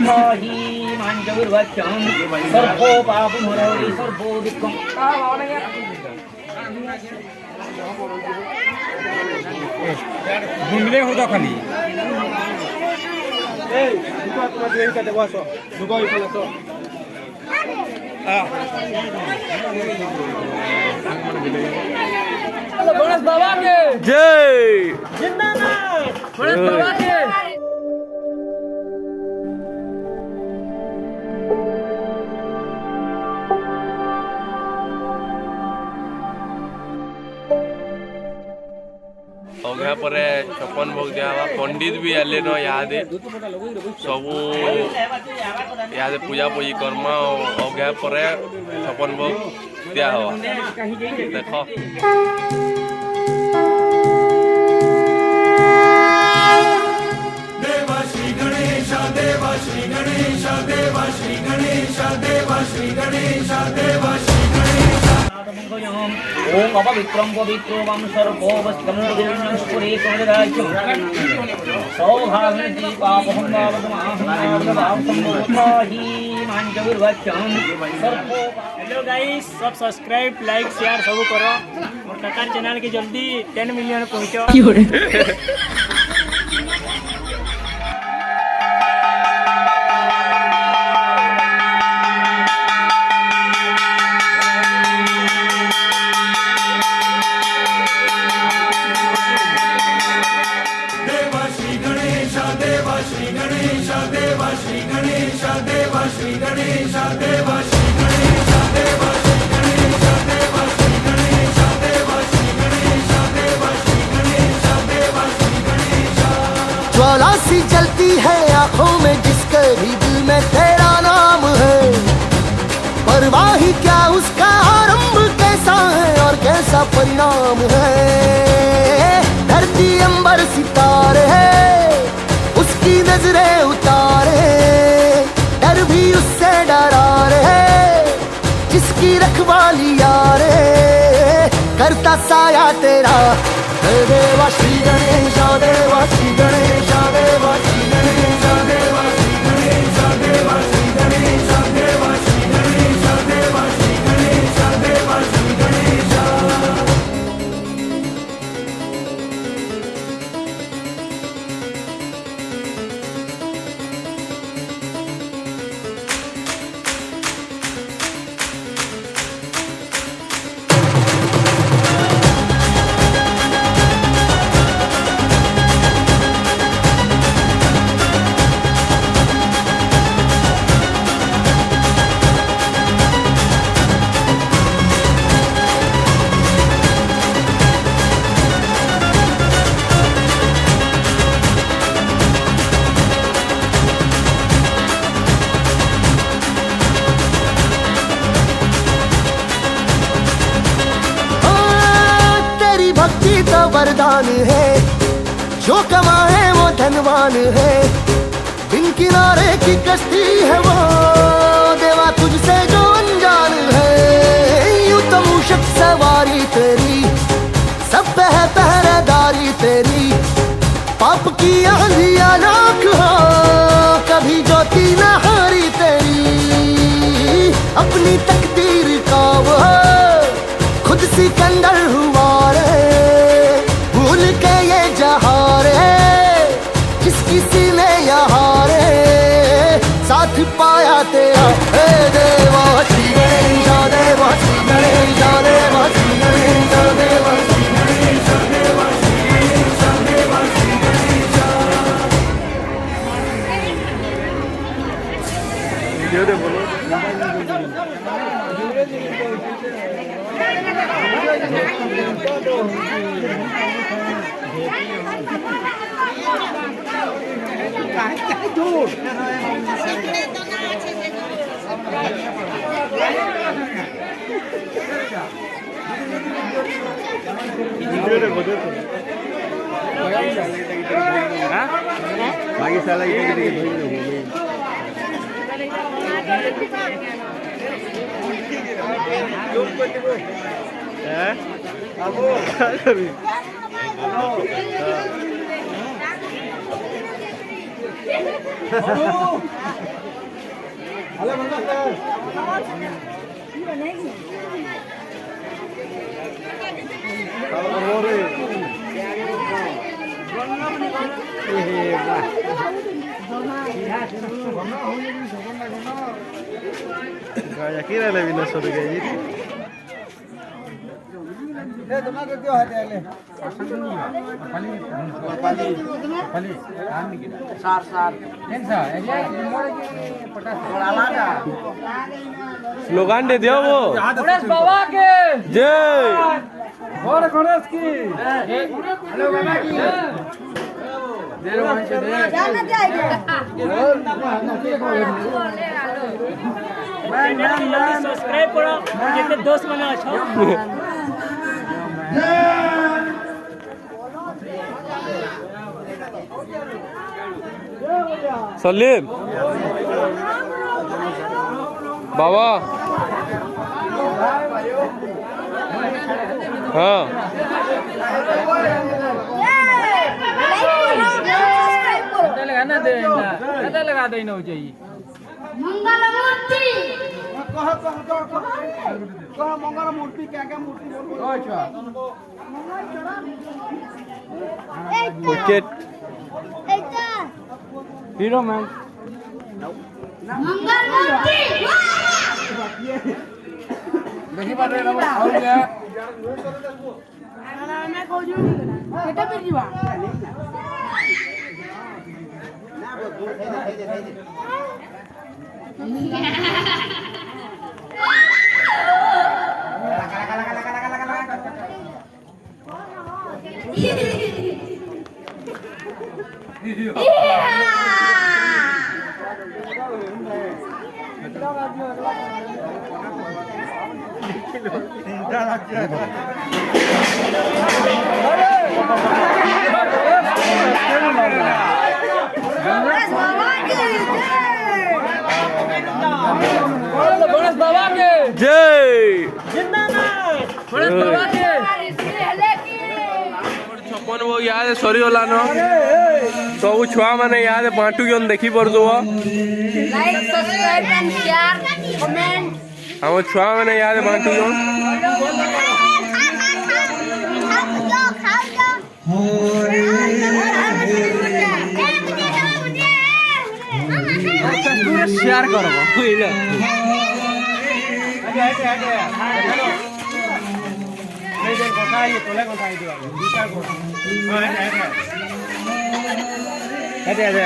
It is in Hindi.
सर्वोपद्रवोत्थाहि माञ्चविर्वच्यं सर्वो पापमरोति सर्वो दुःखं घूमले हो तो खाली गणेश बाबा के जय जिंदाबाद गणेश बाबा के ପରେ 56 ଭୋଗ ଦିଆହେବା ପଣ୍ଡିତ ବି ଆଇଲେ ନ ଇହାଦେ ସବୁ ଇହାଦେ ପୂଜା ପୂଜି କର୍ମା ଅଘା ପରେ 56 ଭୋଗ ଦିଆହେବା ଦେଖ देवा श्री गणेश देवा श्री गणेश देवा श्री गणेश देवा श्री गणेश देवा श्री गणेश ओम अपवित्रं पवित्रो वं सर्वो वस्त्रं दिनस्पुरे कमलराज्यं सौभाग्यति पापहं वावतमाहि माञ्चविर्वच्यं सर्वो। हेलो गाइस, सब सब्सक्राइब लाइक शेयर सब करो और काका चैनल के जल्दी 10 मिलियन पहुंचो। देवा श्री गणेश देवा श्री गणेश देवा श्री गणेश देवा श्री गणेश देवा श्री गणेश देवा श्री गणेश देवा श्री गणेश देवा श्री गणेश देवा श्री गणेश देवा श्री गणेश। ज्वाला सी जलती है आंखों में जिसके भी दिल में तेरा नाम है, परवाही क्या उसका आरंभ कैसा है और कैसा परिणाम है। धरती अंबर सितारे है उसकी नजरें उतारे, डर भी उससे डरा रहे जिसकी रखवाली यारे करता साया तेरा। देवा श्री गणेश देवा श्री गणेश देवा श्री गणेश देवा श्री गणेश देवा श्री गणेश देवा श्री गणेश देवा श्री गणेश देवा श्री गणेश। भक्ति तो वरदान है, जो कमाए वो धनवान है। बिन किनारे की कश्ती है वो देवा तुझसे जो अनजान है। यूं तो मूषक सवारी तेरी सब पे है पहरेदारी तेरी, पाप की आंधियां लाख हो कभी ज्योति न हारी तेरी। अपनी तकदीर का वो खुद सिकंदर हुआ रे, भूल के ये जहां रे जिसकी सीने यहाँ रे साथ पाया तेरा। हे देवा श्री गणेश देवा श्री गणेश देवा श्री गणेश देवा श्री गणेश देवा श्री गणेश देवा श्री गणेश। बाकी साला स्लोगान दे दिया वो गणेश बाबा के जय और गणेश की हेलो बाबा की सब्सक्राइब करो जितने दोस्त बना अच्छा सलीम बाबा हाँ लगाना दे पता लगा देना चाहिए मंगलमूर्ति मंगल मूर्ति क्या क्या मूर्ति बोल अच्छा विकेट हीरो मैन मंगलमूर्ति देखी बात रे हो गया मैं कहूँ केटा पे जीवा गणेश बाबा के जय गणेश बाबा के 56 वो याद सरीगला न सब छुआ मैंने याद बांटू के देखी पड़ो like subscribe and share comment हम छुआ मैंने याद बांटू शेयर करो কথা